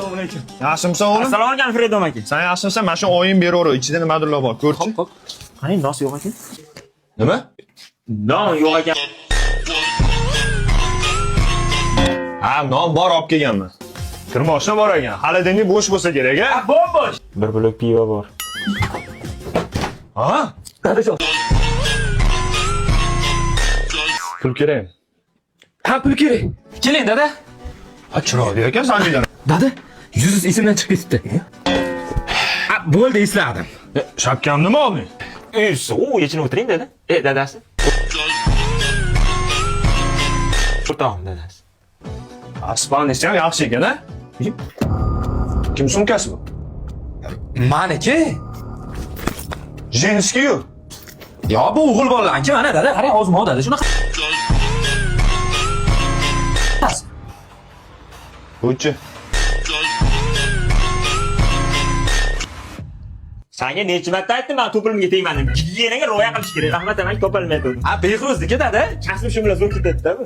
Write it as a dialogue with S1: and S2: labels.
S1: Assalomu alaykum.
S2: Yaxshimisan o'g'lim?
S1: Assalomu alaykum Fredo aka.
S2: Sen yaxshimisan? Mana shu oyim beraver, ichida nimadirlar bor, ko'rchi.
S1: Hop. Qani nos yo'q ekan?
S2: Nima?
S1: Non yo'q ekan.
S2: Ha, non bor olib kelganman. Kirmoqchi bor ekan. Xolodilnik bo'sh bo'lsa kerak, a?
S1: Bo'sh. Bir blok pivo bor.
S2: Ha?
S1: Dadajon.
S2: Pul kerak.
S1: Ha, pul kerak. Keling, dada.
S2: Ha, chiroyli ekan saninglar.
S1: Dada, yuzingiz esimdan chiqib ketibdi. Ha, bo'ldi, esladim.
S2: Shapkam nima olding?
S1: U yechinib o'tiring, dada. Dadasi. O'rtog'im dadasi.
S2: Aspanisi ham yaxshi ekan, a? Kim sumkasi bu?
S1: Meniki?
S2: Jenskiyu.
S1: Yo, bu o'g'il bolalarniki, mana dada, qarang, ozmo dada, shunaqa.
S2: Bo'chi.
S1: Senga necha marta aytdim, men to'pilmga tegman deb. Gigiyenaga rioya qilish kerak. Rahmat, men topolmayapman. A, behruzligi dada. Kasbim shu bilan zo'r ketadi-da bu.